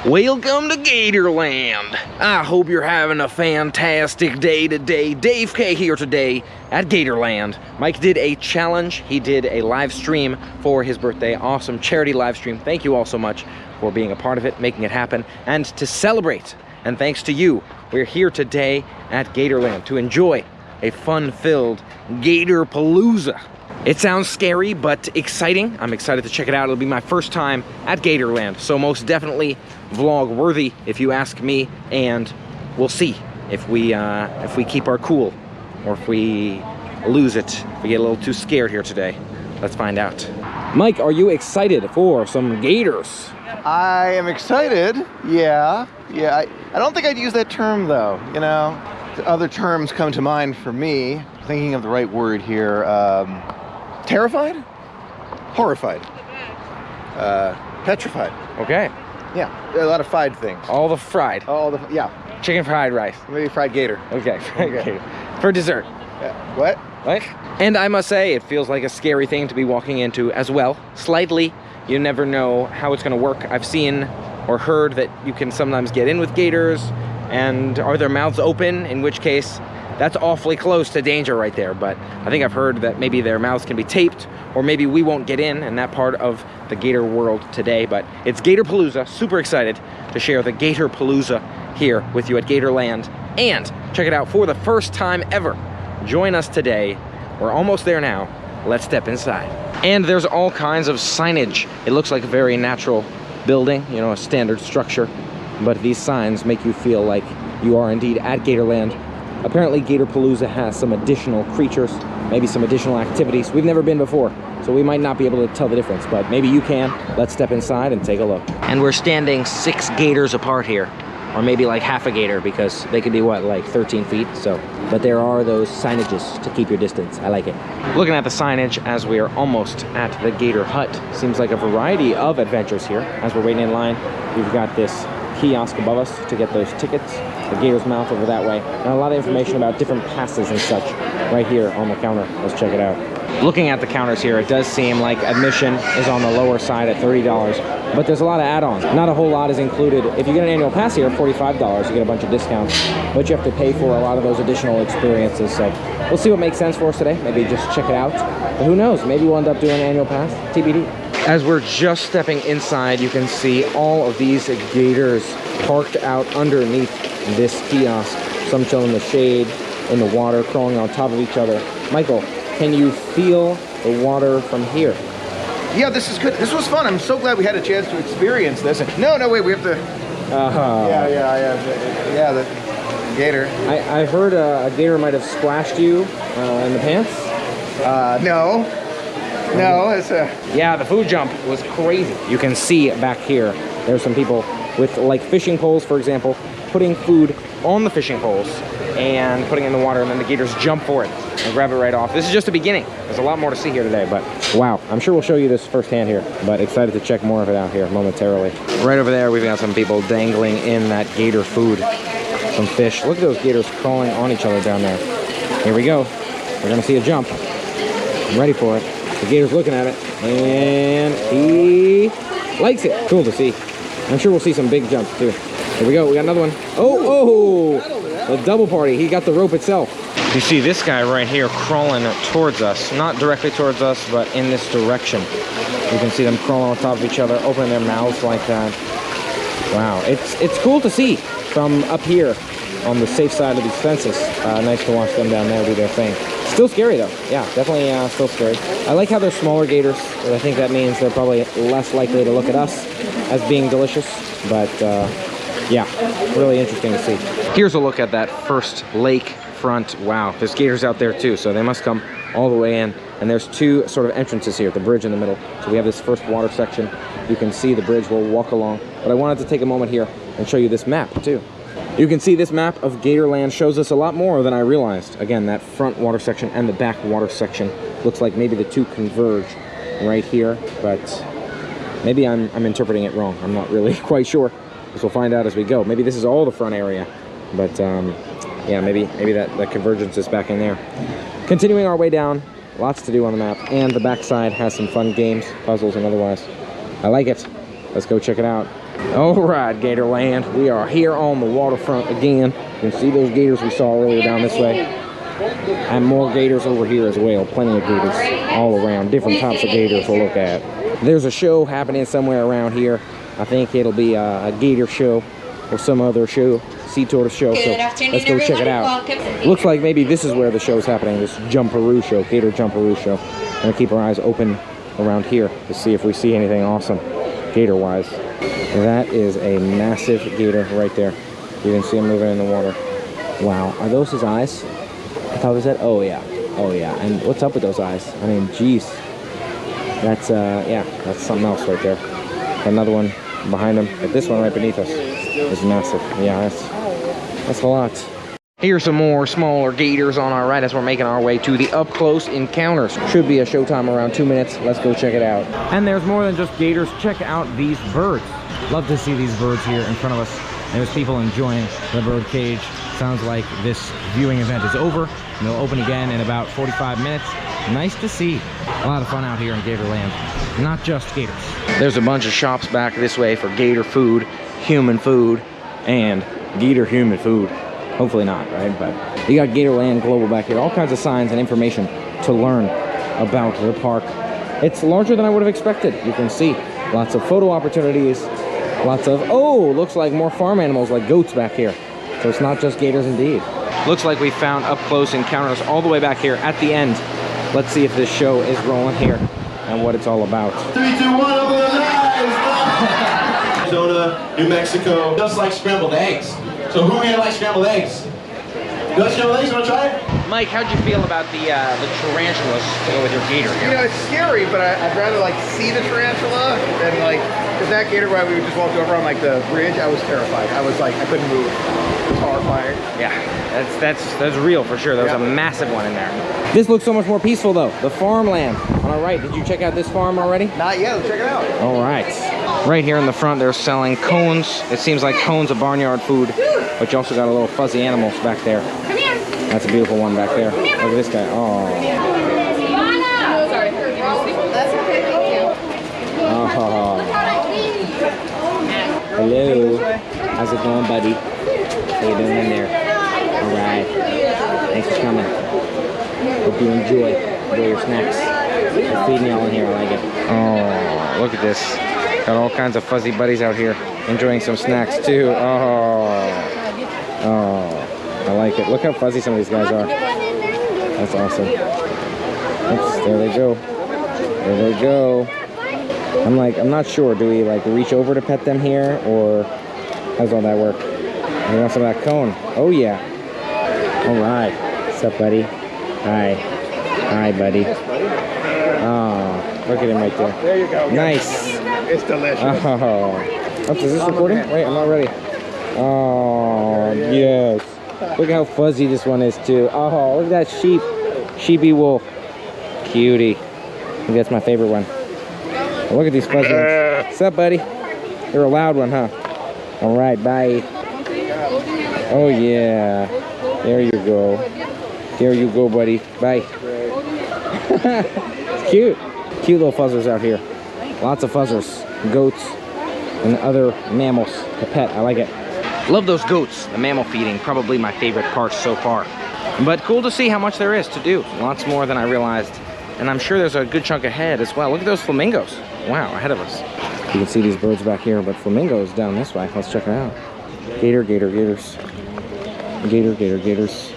Welcome to Gatorland. I hope you're having a fantastic day today. Dave K here today at Gatorland. Mike did a challenge. He did a live stream for his birthday. Awesome charity live stream. Thank you all so much for being a part of it, making it happen, and to celebrate. And thanks to you, we're here today at Gatorland to enjoy a fun-filled Gatorpalooza. It sounds scary, but exciting. I'm excited to check it out. It'll be my first time at Gatorland, so most definitely vlog worthy, if you ask me. And we'll see if we keep our cool, or if we lose it. If we get a little too scared here today. Let's find out. Mike, are you excited for some gators? I am excited. Yeah. I don't think I'd use that term though. You know, other terms come to mind for me. Thinking of the right word here. Terrified? Horrified. Petrified. Okay. Yeah, a lot of fried things. All the fried. Yeah. Chicken fried rice. Maybe fried gator. Okay. Okay. For dessert. Yeah. What? What? And I must say, it feels like a scary thing to be walking into as well. Slightly. You never know how it's going to work. I've seen or heard that you can sometimes get in with gators, and are their mouths open? In which case, that's awfully close to danger right there. But I think I've heard that maybe their mouths can be taped, or maybe we won't get in that part of the gator world today. But it's Gatorpalooza. Super excited to share the Gatorpalooza here with you at Gatorland. And check it out for the first time ever. Join us today. We're almost there now. Let's step inside. And there's all kinds of signage. It looks like a very natural building, you know, a standard structure. But these signs make you feel like you are indeed at Gatorland. Apparently Gatorpalooza has some additional creatures, maybe some additional activities. We've never been before, so we might not be able to tell the difference, but maybe you can. Let's step inside and take a look. And we're standing 6 gators apart here, or maybe like half a gator, because they could be what, like 13 feet, so. But there are those signages to keep your distance. I like it. Looking at the signage as we are almost at the Gator Hut, seems like a variety of adventures here. As we're waiting in line, we've got this kiosk above us to get those tickets, the Gator's Mouth over that way, and a lot of information about different passes and such right here on the counter. Let's check it out. Looking at the counters here, it does seem like admission is on the lower side at $30, but there's a lot of add-ons. Not a whole lot is included. If you get an annual pass here, $45, you get a bunch of discounts, but you have to pay for a lot of those additional experiences. So we'll see what makes sense for us today. Maybe just check it out. But who knows? Maybe we'll end up doing an annual pass. TBD. As we're just stepping inside, you can see all of these gators parked out underneath this kiosk. Some chilling in the shade, in the water, crawling on top of each other. Michael, can you feel the water from here? Yeah, this is good. This was fun. I'm so glad we had a chance to experience this. No, wait, we have to... Yeah, the gator. I heard a gator might have splashed you in the pants. No, it's a... Yeah, the food jump was crazy. You can see back here, there's some people with like fishing poles, for example, putting food on the fishing poles and putting it in the water, and then the gators jump for it and grab it right off. This is just the beginning. There's a lot more to see here today, but wow, I'm sure we'll show you this firsthand here, but excited to check more of it out here momentarily. Right over there, we've got some people dangling in that gator food, some fish. Look at those gators crawling on each other down there. Here we go. We're gonna see a jump. I'm ready for it. The gator's looking at it, and he likes it. Cool to see. I'm sure we'll see some big jumps too. Here we go, we got another one. Oh, a double party. He got the rope itself. You see this guy right here crawling towards us. Not directly towards us, but in this direction. You can see them crawling on top of each other, opening their mouths like that. Wow, it's cool to see from up here on the safe side of these fences. Nice to watch them down there do their thing. Still scary though. Yeah, definitely still scary. I like how they're smaller gators. I think that means they're probably less likely to look at us as being delicious. But yeah, really interesting to see. Here's a look at that first lake front. Wow, there's gators out there too, so they must come all the way in. And there's 2 sort of entrances here, the bridge in the middle. So we have this first water section. You can see the bridge. We'll walk along. But I wanted to take a moment here and show you this map too. You can see this map of Gatorland shows us a lot more than I realized. Again, that front water section and the back water section. Looks like maybe the 2 converge right here, but maybe I'm interpreting it wrong. I'm not really quite sure. Because we'll find out as we go. Maybe this is all the front area, but yeah, maybe that convergence is back in there. Continuing our way down, lots to do on the map, and the backside has some fun games, puzzles, and otherwise. I like it. Let's go check it out. All right, Gatorland. We are here on the waterfront again. You can see those gators we saw earlier down this way. And more gators over here as well. Plenty of gators all around. Different types of gators to look at. There's a show happening somewhere around here. I think it'll be a gator show or some other show. Sea tortoise show. So let's go check it out. Looks like maybe this is where the show's happening. This Jumperoo show. Gator Jumperoo show. Gonna keep our eyes open around here to see if we see anything awesome gator-wise. That is a massive gator right there. You can see him moving in the water. Wow, are those his eyes? I thought was that. Oh yeah, oh yeah. And what's up with those eyes? I mean, geez. That's yeah, that's something else right there. Another one behind him, but this one right beneath us is massive. Yeah, that's a lot. Here's some more smaller gators on our right as we're making our way to the up-close encounters. Should be a showtime around 2 minutes. Let's go check it out. And there's more than just gators. Check out these birds. Love to see these birds here in front of us. There's people enjoying the bird cage. Sounds like this viewing event is over, and they'll open again in about 45 minutes. Nice to see. A lot of fun out here in Gatorland. Not just gators. There's a bunch of shops back this way for gator food, human food, and gator human food. Hopefully not, right? But you got Gatorland Global back here. All kinds of signs and information to learn about the park. It's larger than I would have expected. You can see lots of photo opportunities. Lots of, oh, looks like more farm animals like goats back here. So it's not just gators indeed. Looks like we found up-close encounters all the way back here at the end. Let's see if this show is rolling here and what it's all about. 3, 2, 1, open the eyes! Arizona, New Mexico, just like scrambled eggs. So who here likes scrambled eggs? You like scrambled eggs? You want to try it? Mike, how'd you feel about the tarantulas to go with your gator here? You know, it's scary, but I'd rather like see the tarantula than like, because that gator ride we just walked over on like the bridge, I was terrified. I was like, I couldn't move. It was horrifying. Yeah, that's real for sure. There was a massive one in there. This looks so much more peaceful though. The farmland on our right. Did you check out this farm already? Not yet. Let's check it out. All right. Right here in the front, they're selling cones. It seems like cones of barnyard food, but you also got a little fuzzy animals back there. Come here. That's a beautiful one back there. Look at this guy. Oh. Sorry. That's okay. Thank you. Oh. Hello. How's it going, buddy? How you doing in there? All right. Thanks for coming. Hope you enjoy your snacks. They're feeding y'all in here. I like it. Oh, look at this. Got all kinds of fuzzy buddies out here enjoying some snacks too. Oh, I like it. Look how fuzzy some of these guys are. That's awesome. Oops, there they go. There they go. I'm not sure. Do we like reach over to pet them here, or how's all that work? You want some of that cone? Oh yeah. All right. What's up, buddy? Hi. Hi, buddy. Oh, look at him right there. There you go. Nice. It's delicious. Oh, is this recording? Wait, I'm not ready. Oh, yes. Look how fuzzy this one is too. Oh, look at that sheep. Sheepy wolf. Cutie. I think that's my favorite one. Look at these fuzzy ones. What's up, buddy? You're a loud one, huh? All right, bye. Oh, yeah. There you go. There you go, buddy. Bye. It's cute. Cute little fuzzers out here. Lots of fuzzers. Goats and other mammals to pet. I like it. Love those goats. The mammal feeding, probably my favorite part so far. But cool to see how much there is to do. Lots more than I realized. And I'm sure there's a good chunk ahead as well. Look at those flamingos. Wow, ahead of us. You can see these birds back here, but flamingos down this way. Let's check it out. Gator, gator, gators. Gator, gator, gators.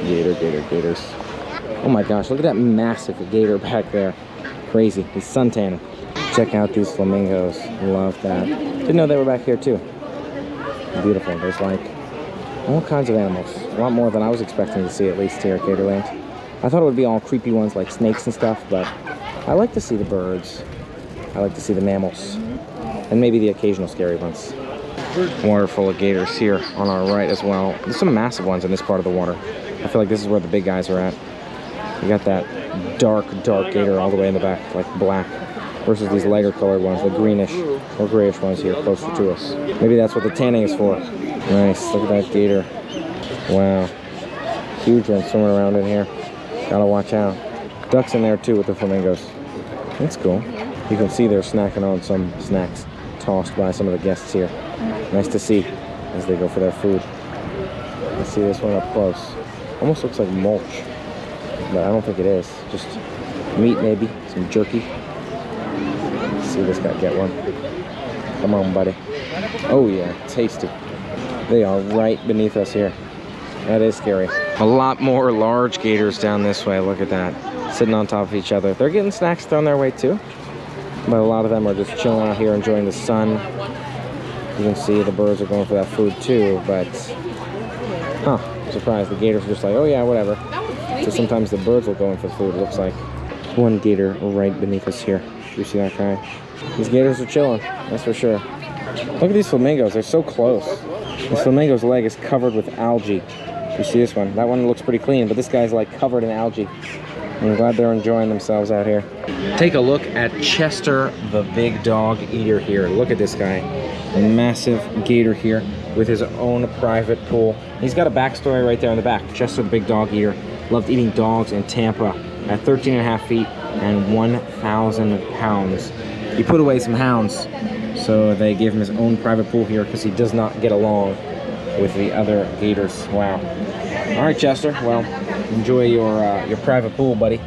Gator, gator, gators. Oh my gosh, look at that massive gator back there. Crazy. He's suntanning. Check out these flamingos. Love that. Didn't know they were back here too. Beautiful. There's like all kinds of animals. A lot more than I was expecting to see, at least here at Gatorland. I thought it would be all creepy ones like snakes and stuff, but I like to see the birds. I like to see the mammals. And maybe the occasional scary ones. Water full of gators here on our right as well. There's some massive ones in this part of the water. I feel like this is where the big guys are at. You got that dark gator all the way in the back, like black, versus these lighter colored ones, the greenish or grayish ones here closer to us. Maybe that's what the tanning is for. Nice, look at that gator. Wow. Huge one swimming around in here. Gotta watch out. Ducks in there too with the flamingos. That's cool. You can see they're snacking on some snacks. tossed by some of the guests here. Nice to see as they go for their food. Let's see this one up close. Almost looks like mulch, but I don't think it is. Just meat maybe, some jerky. Let's see this guy get one. Come on, buddy. Oh yeah, tasty. They are right beneath us here. That is scary. A lot more large gators down this way. Look at that. Sitting on top of each other. They're getting snacks thrown their way too. But a lot of them are just chilling out here enjoying the sun. You can see the birds are going for that food too, but I'm surprised. The gators are just like, oh yeah, whatever. So sometimes the birds will go in for food, it looks like. One gator right beneath us here. You see that guy? These gators are chilling, that's for sure. Look at these flamingos, they're so close. This flamingo's leg is covered with algae. You see this one? That one looks pretty clean, but this guy's like covered in algae. I'm glad they're enjoying themselves out here. Take a look at Chester, the big dog eater here. Look at this guy. A massive gator here with his own private pool. He's got a backstory right there in the back. Chester, the big dog eater, loved eating dogs in Tampa at 13.5 feet and 1,000 pounds. He put away some hounds, so they gave him his own private pool here because he does not get along with the other gators. Wow. All right, Chester. Well, enjoy your private pool, buddy,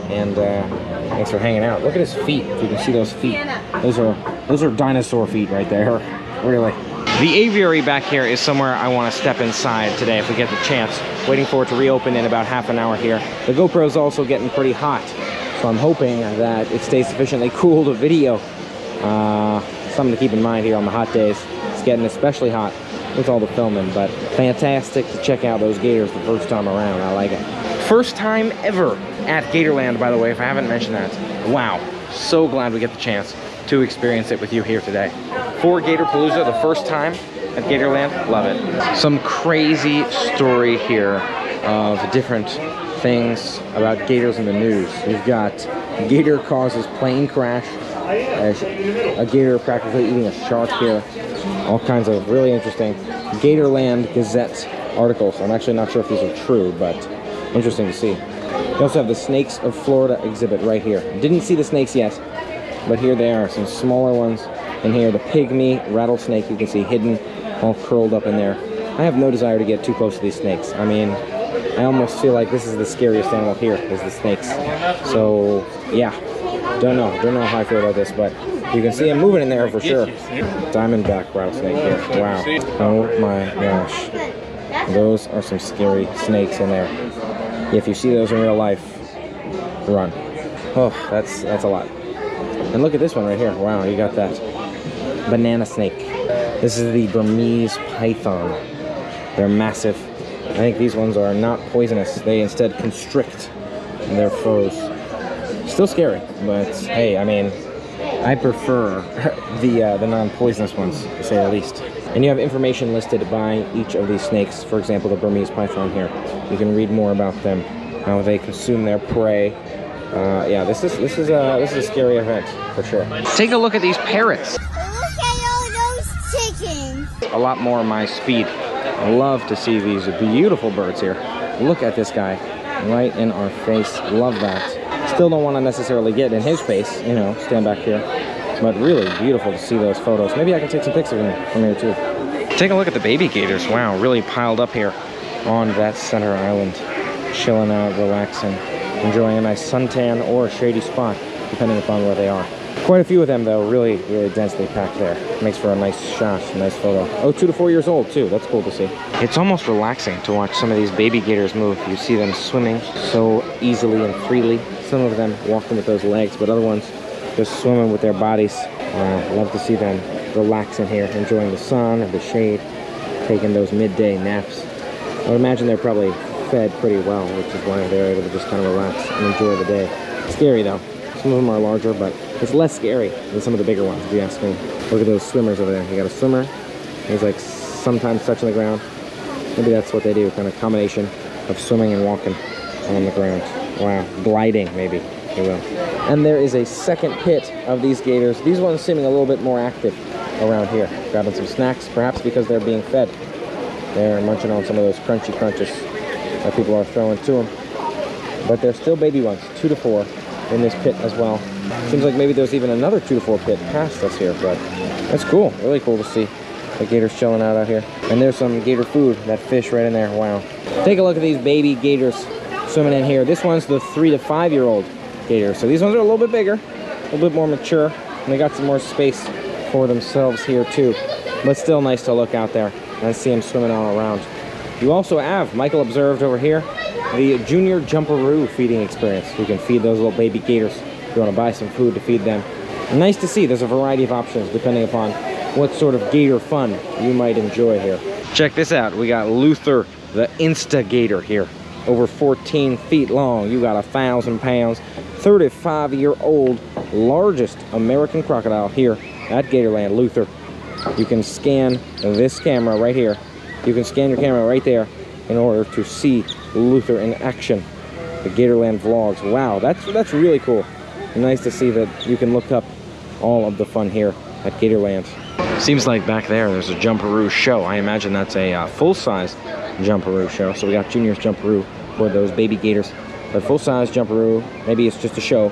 and thanks for hanging out. Look at his feet. If you can see those feet, those are dinosaur feet right there. Really. The aviary back here is somewhere I want to step inside today if we get the chance. Waiting for it to reopen in about half an hour here. The GoPro is also getting pretty hot, so I'm hoping that it stays sufficiently cool to video. Something to keep in mind here on the hot days. It's getting especially hot with all the filming, but fantastic to check out those gators the first time around. I like it. First time ever at Gatorland, by the way, if I haven't mentioned that. Wow, so glad we get the chance to experience it with you here today. For Gatorpalooza, the first time at Gatorland, love it. Some crazy story here of different things about gators in the news. We've got gator causes plane crash, a gator practically eating a shark here. All kinds of really interesting Gatorland Gazette articles. I'm actually not sure if these are true, but interesting to see. We also have the Snakes of Florida exhibit right here. Didn't see the snakes yet, but here they are, some smaller ones. And here the pygmy rattlesnake you can see hidden, all curled up in there. I have no desire to get too close to these snakes. I mean, I almost feel like this is the scariest animal here, is the snakes. So, yeah, don't know how I feel about this, but you can see him moving in there for sure. Diamondback rattlesnake here, wow. Oh my gosh. Those are some scary snakes in there. If you see those in real life, run. Oh, that's a lot. And look at this one right here. Wow, you got that banana snake. This is the Burmese python. They're massive. I think these ones are not poisonous. They instead constrict their foes. Still scary, but hey, I mean, I prefer the non-poisonous ones, to say the least. And you have information listed by each of these snakes. For example, the Burmese python here. You can read more about them, how they consume their prey. Yeah, this is a scary event for sure. Take a look at these parrots. Look at all those chickens. A lot more my speed. I love to see these beautiful birds here. Look at this guy right in our face. Love that. Still don't want to necessarily get in his face, you know, stand back here. But really beautiful to see those photos. Maybe I can take some pictures from here too. Take a look at the baby gators. Wow, really piled up here on that center island. Chilling out, relaxing, enjoying a nice suntan or a shady spot, depending upon where they are. Quite a few of them though, really densely packed there. Makes for a nice shot, a nice photo. Oh, 2 to 4 years old too, that's cool to see. It's almost relaxing to watch some of these baby gators move. You see them swimming so easily and freely. Some of them walking with those legs, but other ones just swimming with their bodies. Love to see them relaxing here, enjoying the sun and the shade, taking those midday naps. I would imagine they're probably fed pretty well, which is why they're able to just kind of relax and enjoy the day. Scary though. Some of them are larger, but it's less scary than some of the bigger ones, if you ask me. Look at those swimmers over there. You got a swimmer. He's like sometimes touching the ground. Maybe that's what they do, kind of combination of swimming and walking on the ground. Wow, gliding maybe, if you will. And there is a second pit of these gators. These ones seeming a little bit more active around here. Grabbing some snacks, perhaps because they're being fed. They're munching on some of those crunchy crunches that people are throwing to them. But they're still baby ones, 2 to 4 in this pit as well. Seems like maybe there's even another 2 to 4 pit past us here, but That's cool, really cool to see the gators chilling out here. And there's some gator food, that fish right in there, wow. Take a look at these baby gators swimming in here. This one's the 3 to 5 year old gator. So these ones are a little bit bigger, a little bit more mature, and they got some more space for themselves here too. But still nice to look out there and see them swimming all around. You also have, Michael observed over here, the junior jumperoo feeding experience. You can feed those little baby gators if you want to buy some food to feed them. And nice to see there's a variety of options depending upon what sort of gator fun you might enjoy here. Check this out, we got Luther, the Instigator here. Over 14 feet long, you got 1,000 pounds, 35-year-old, largest American crocodile here at Gatorland, Luther. You can scan this camera right here. You can scan your camera right there in order to see Luther in action. The Gatorland vlogs. Wow, that's really cool. Nice to see that you can look up all of the fun here at Gatorland. Seems like back there's a jumperoo show. I imagine that's a full-size jumperoo show. So we got Junior's jumperoo for those baby gators. But full-size jumperoo, maybe it's just a show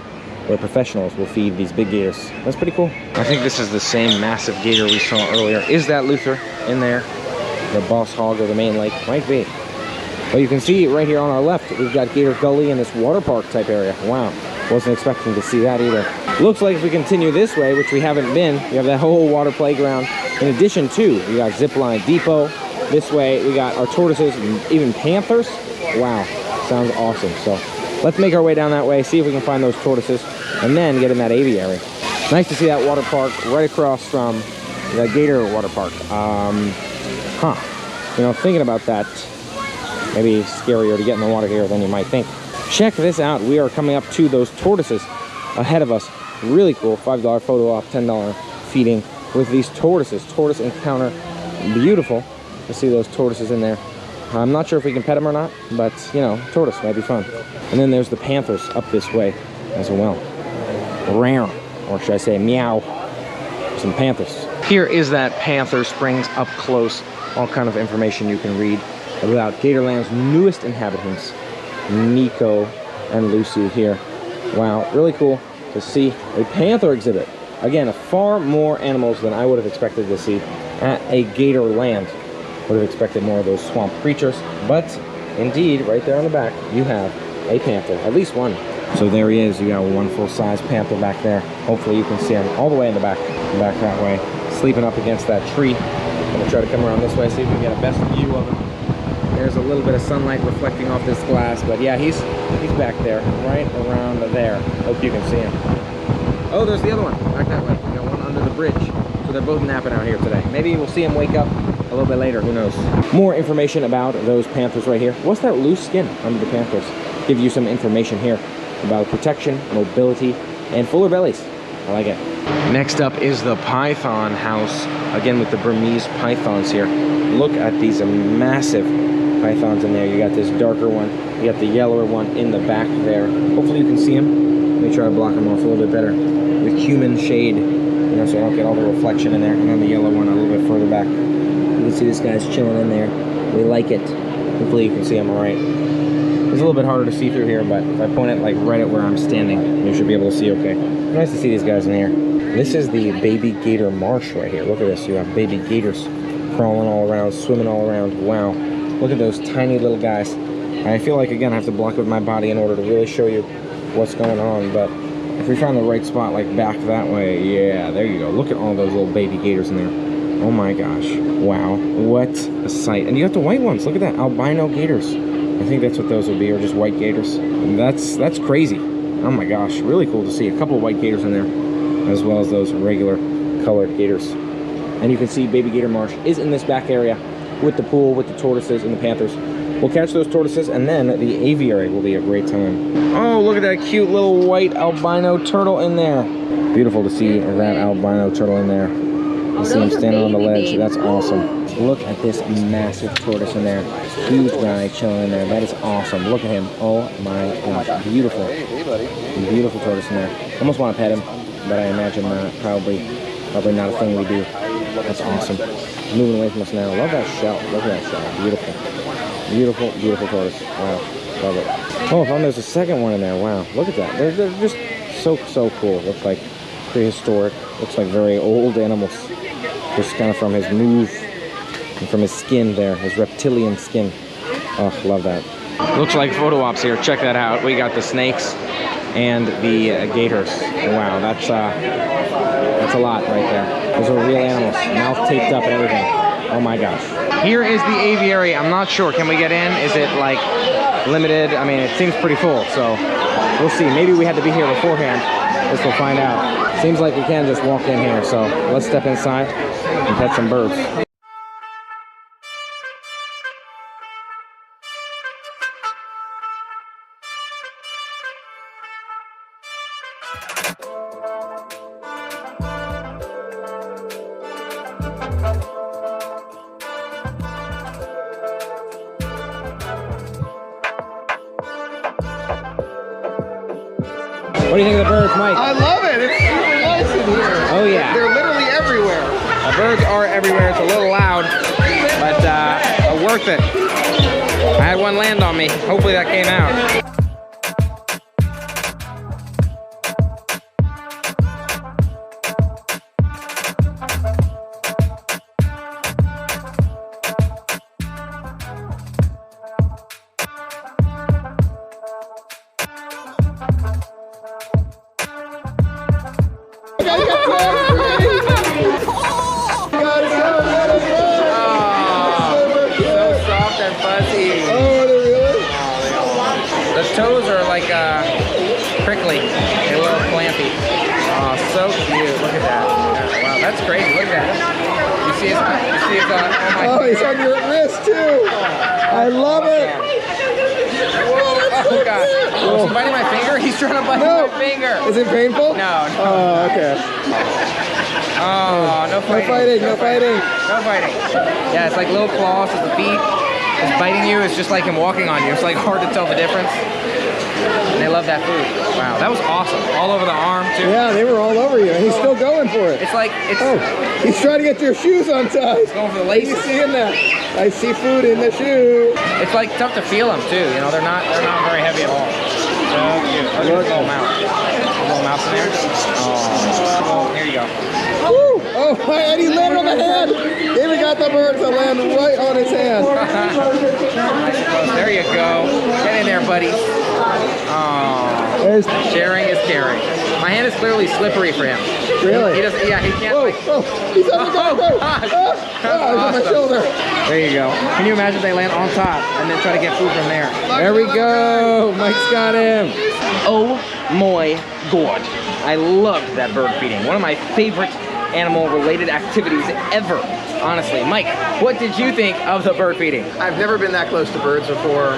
where professionals will feed these big gators. That's pretty cool. I think this is the same massive gator we saw earlier. Is that Luther in there? The boss hog of the main lake? Might be. Well, you can see right here on our left, we've got Gator Gully in this water park type area. Wow, wasn't expecting to see that either. Looks like if we continue this way, which we haven't been, you have that whole water playground. In addition to, you got Zipline Depot. This way, we got our tortoises and even panthers. Wow, sounds awesome. So let's make our way down that way, see if we can find those tortoises, and then get in that aviary. Nice to see that water park right across from the Gator water park. You know, thinking about that, maybe scarier to get in the water here than you might think. Check this out. We are coming up to those tortoises ahead of us. Really cool. $5 photo op, $10 feeding with these tortoises. Tortoise encounter. Beautiful to see those tortoises in there. I'm not sure if we can pet them or not, but, you know, tortoise might be fun. And then there's the panthers up this way as well. Rare, or should I say meow. Some panthers. Here is that Panther Springs up close. All kind of information you can read about Gatorland's newest inhabitants, Nico and Lucy here. Wow, really cool to see a panther exhibit. Again, far more animals than I would have expected to see at a Gatorland. Would have expected more of those swamp creatures, but indeed, right there on the back, you have a panther, at least one. So there he is. You got one full-size panther back there. Hopefully you can see him all the way in the back that way, sleeping up against that tree. I'm gonna try to come around this way, see if we can get a best view of him. There's a little bit of sunlight reflecting off this glass, but yeah, he's back there, right around there. Hope you can see him. Oh, there's the other one, back that way. We got one under the bridge. So they're both napping out here today. Maybe we'll see him wake up a little bit later, who knows. More information about those panthers right here. What's that loose skin under the panthers? Give you some information here about protection, mobility, and fuller bellies. I like it. Next up is the python house, again with the Burmese pythons here. Look at these massive pythons in there. You got this darker one, you got the yellower one in the back there. Hopefully you can see them. Let me try to block them off a little bit better with human shade, you know, so I don't get all the reflection in there. And then the yellow one a little bit further back. You can see this guy's chilling in there. We like it. Hopefully you can see him all right. It's a little bit harder to see through here, but if I point it like right at where I'm standing, you should be able to see okay. Nice to see these guys in here. This is the baby gator marsh right here. Look at this. You have baby gators crawling all around, swimming all around. Wow. Look at those tiny little guys. I feel like, again, I have to block it with my body in order to really show you what's going on, but if we found the right spot, like back that way, yeah, there you go. Look at all those little baby gators in there. Oh my gosh. Wow. What a sight. And you got the white ones. Look at that. Albino gators. I think that's what those would be, or just white gators. And that's crazy. Oh my gosh, really cool to see a couple of white gators in there, as well as those regular colored gators. And you can see baby gator marsh is in this back area with the pool, with the tortoises and the panthers. We'll catch those tortoises, and then the aviary will be a great time. Oh, look at that cute little white albino turtle in there. Beautiful to see that albino turtle in there. You see him standing on the ledge. That's awesome. Look at this massive tortoise in there. Huge guy chilling in there. That is awesome. Look at him. Oh my gosh. Beautiful. Beautiful tortoise in there. Almost want to pet him, but I imagine not. Probably not a thing we do. That's awesome. Moving away from us now. Love that shell. Look at that shell. Beautiful. Beautiful, beautiful tortoise. Wow. Love it. Oh, I found there's a second one in there. Wow. Look at that. They're just so cool. Looks like prehistoric. Looks like very old animals. Just kind of from his move and from his skin there, his reptilian skin. Oh, love that. Looks like photo ops here. Check that out. We got the snakes and the gators. Wow, that's a lot right there. Those are real animals. Mouth taped up and everything. Oh my gosh. Here is the aviary. I'm not sure. Can we get in? Is it like limited? I mean, it seems pretty full, so we'll see. Maybe we had to be here beforehand. Guess we'll find out. Seems like we can just walk in here, so let's step inside and pet some birds. What do you think of the birds, Mike? I love it. It's super nice in here. Oh yeah. They're literally everywhere. The birds are everywhere. It's a little loud, but worth it. I had one land on me. Hopefully that came out. Toes are like prickly, they're a little clampy. Oh, so cute. Look at that. Wow, that's crazy. Look at that. You see his, oh my Oh, he's on your wrist too. I love it. Oh god. Oh, is he biting my finger? He's trying to bite my finger. Is it painful? No. Oh, okay. Oh, no fighting. No fighting. No fighting. Yeah, it's like little claws at the feet. It's biting you. It's just like him walking on you. It's like hard to tell the difference. And they love that food. Wow, that was awesome. All over the arm too. Yeah, they were all over you, and he's still going for it. It's like it's. Oh, he's trying to get your shoes untied. He's going for the laces. You seeing that? I see food in the shoe. It's like tough to feel them too. You know, they're not very heavy at all. So cute. Look at his little mouth. Little mouth in there. Oh, here you go. Woo! Oh, and he landed on the hand. David got the bird to land right on his hand. There you go. Get in there, buddy. Oh, sharing is caring. My hand is clearly slippery for him. Really? He doesn't. Yeah, he can't. Whoa, Like, oh, he's on the go. gosh. He's on my shoulder. There you go. Can you imagine they land on top and then try to get food from there? There we go. Mike's got him. Oh my god. I loved that bird feeding. One of my favorite animal-related activities ever. Honestly, Mike, what did you think of the bird feeding? I've never been that close to birds before.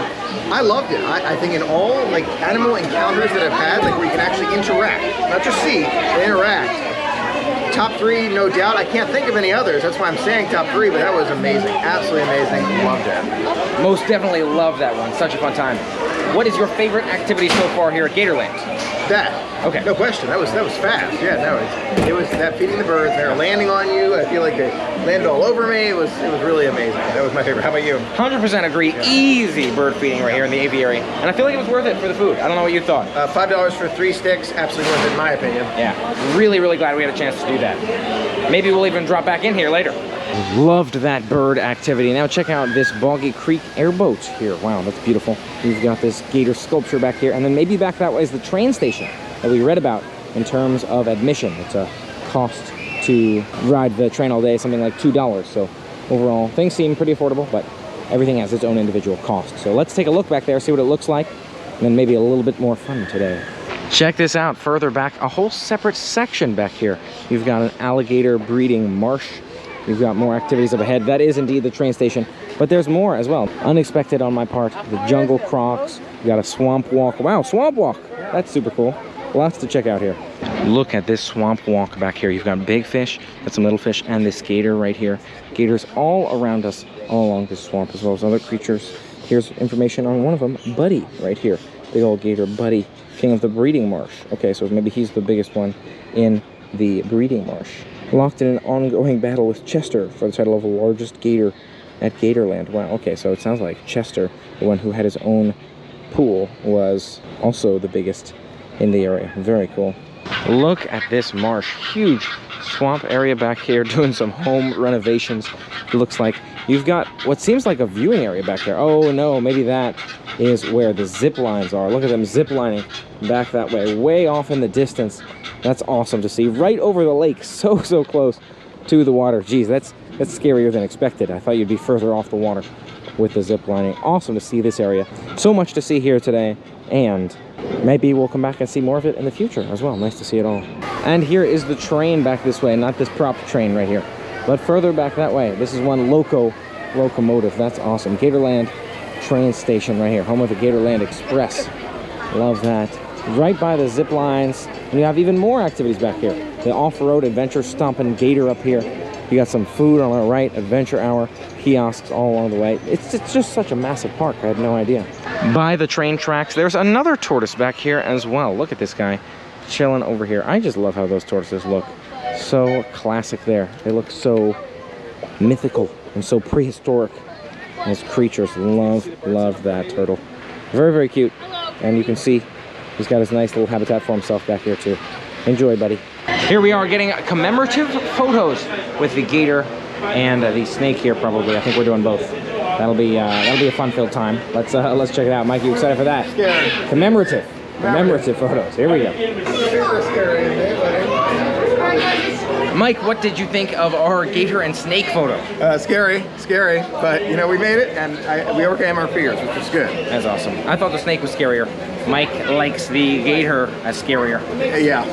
I loved it. I think in all like animal encounters that I've had, like where you can actually interact, not just see, but interact. Top 3, no doubt. I can't think of any others. That's why I'm saying top 3, but that was amazing. Absolutely amazing. Loved it. Most definitely loved that one. Such a fun time. What is your favorite activity so far here at Gatorland? That. Okay. No question. That was fast. Yeah, no, it was that feeding the birds. They were landing on you. I feel like they landed all over me. It was really amazing. That was my favorite. How about you? 100% agree. Yeah. Easy bird feeding right here in the aviary. And I feel like it was worth it for the food. I don't know what you thought. $5 for 3 sticks. Absolutely worth it in my opinion. Yeah. Really, really glad we had a chance to do that. Maybe we'll even drop back in here later. Loved that bird activity. Now check out this Boggy Creek airboat here. Wow, that's beautiful. We've got this gator sculpture back here, and then maybe back that way is the train station that we read about in terms of admission. It's a cost to ride the train all day, something like $2. So overall, things seem pretty affordable, but everything has its own individual cost. So let's take a look back there, see what it looks like, and then maybe a little bit more fun today. Check this out further back, a whole separate section back here. You've got an alligator breeding marsh. You've got more activities up ahead. That is indeed the train station, but there's more as well. Unexpected on my part. The jungle crocs. You got a swamp walk. Wow, swamp walk. That's super cool. Lots to check out here. Look at this swamp walk back here. You've got big fish, got some little fish, and this gator right here. Gators all around us, all along this swamp, as well as other creatures. Here's information on one of them, Buddy, right here. Big old gator, Buddy, king of the breeding marsh. Okay, so maybe he's the biggest one in the breeding marsh. Locked in an ongoing battle with Chester for the title of the largest gator at Gatorland. Wow, okay, so it sounds like Chester, the one who had his own pool, was also the biggest in the area. Very cool. Look at this marsh. Huge, swamp area back here doing some home renovations. It looks like you've got what seems like a viewing area back there. Oh no, maybe that is where the zip lines are. Look at them zip lining back that way off in the distance. That's awesome to see, right over the lake, so close to the water. Geez, that's scarier than expected. I thought you'd be further off the water with the zip lining. Awesome to see this area. So much to see here today, and maybe we'll come back and see more of it in the future as well. Nice to see it all. And here is the train back this way, not this prop train right here, but further back that way. This is one locomotive. That's awesome. Gatorland train station right here, home of the Gatorland Express. Love that. Right by the zip lines, and you have even more activities back here. The off-road adventure stomping gator up here. You got some food on our right, adventure hour, kiosks all along the way. It's just such a massive park. I had no idea. By the train tracks, there's another tortoise back here as well. Look at this guy chilling over here. I just love how those tortoises look. So classic there. They look so mythical and so prehistoric. Those creatures, love that turtle. Very cute. And you can see he's got his nice little habitat for himself back here too. Enjoy, buddy. Here we are getting commemorative photos with the gator and the snake here. Probably, I think we're doing both. That'll be a fun-filled time. Let's check it out. Mike, you excited for that? Scary. Commemorative photos. Here we go. Mike, what did you think of our gator and snake photo? Scary, but you know, we made it, and we overcame our fears, which was good. That's awesome. I thought the snake was scarier. Mike likes the gator as scarier. Yeah.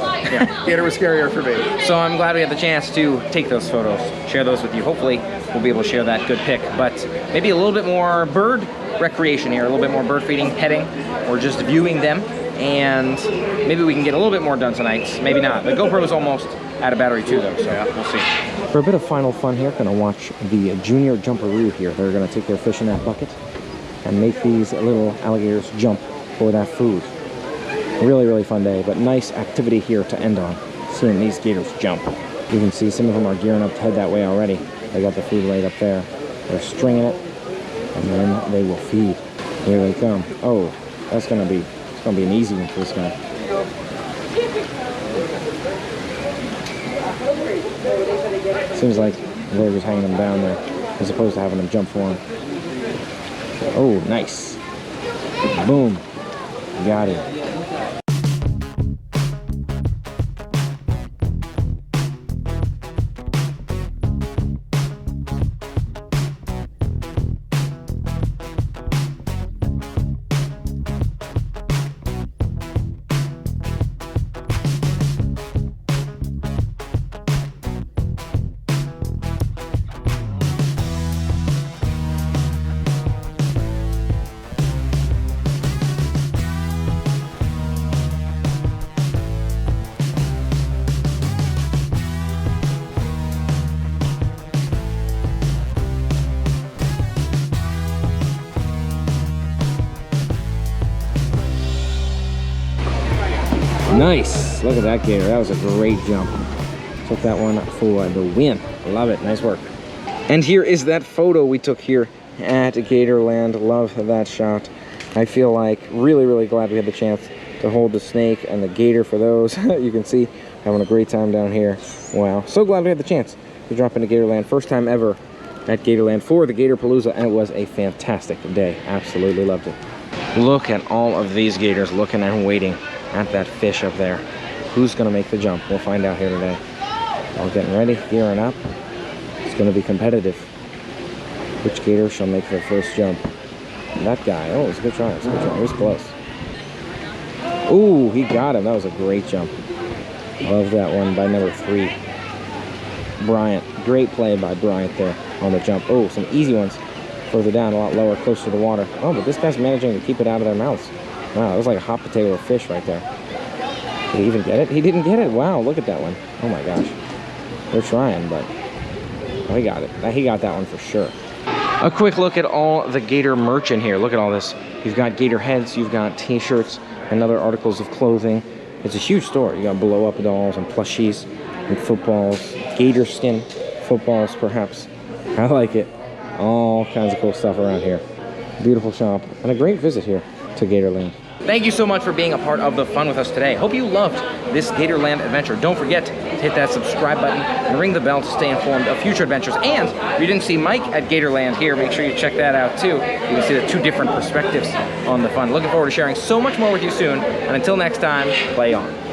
Gator was scarier for me. So I'm glad we had the chance to take those photos, share those with you. Hopefully we'll be able to share that good pic, but maybe a little bit more bird recreation here, a little bit more bird feeding, petting, or just viewing them, and maybe we can get a little bit more done tonight. Maybe not. The GoPro is almost out of battery too though, so we'll see. For a bit of final fun here, gonna watch the junior jumperoo here. They're gonna take their fish in that bucket and make these little alligators jump for that food. Really fun day, but nice activity here to end on, seeing these gators jump. You can see some of them are gearing up to head that way already. They got the food laid up there. They're stringing it, and then they will feed. Here they come. Oh, it's gonna be an easy one for this guy. Seems like they're just hanging them down there as opposed to having them jump for them. Oh, nice. Boom. Got it. Nice. Look at that gator. That was a great jump. Took that one for the win. Love it. Nice work. And here is that photo we took here at Gatorland. Love that shot. I feel like really glad we had the chance to hold the snake and the gator for those. You can see having a great time down here. Wow. So glad we had the chance to drop into Gatorland. First time ever at Gatorland for the Gatorpalooza, and it was a fantastic day. Absolutely loved it. Look at all of these gators looking and waiting at that fish up there. Who's gonna make the jump? We'll find out here today. All getting ready, gearing up. It's gonna be competitive. Which gator shall make their first jump? That guy. Oh, it was a good try. It was a good try. It was close. Ooh, he got him. That was a great jump. Love that one by number 3. Bryant. Great play by Bryant there on the jump. Oh, some easy ones further down, a lot lower, close to the water. Oh, but this guy's managing to keep it out of their mouths. Wow, that was like a hot potato of fish right there. Did he even get it? He didn't get it. Wow, look at that one. Oh my gosh. They're trying, but oh, he got it. He got that one for sure. A quick look at all the gator merch in here. Look at all this. You've got gator heads, you've got t-shirts and other articles of clothing. It's a huge store. You got blow-up dolls and plushies and footballs, gator skin footballs perhaps. I like it. All kinds of cool stuff around here. Beautiful shop and a great visit here to Gatorland. Thank you so much for being a part of the fun with us today. Hope you loved this Gatorland adventure. Don't forget to hit that subscribe button and ring the bell to stay informed of future adventures. And if you didn't see Mike at Gatorland here, make sure you check that out too. You can see the 2 different perspectives on the fun. Looking forward to sharing so much more with you soon. And until next time, play on.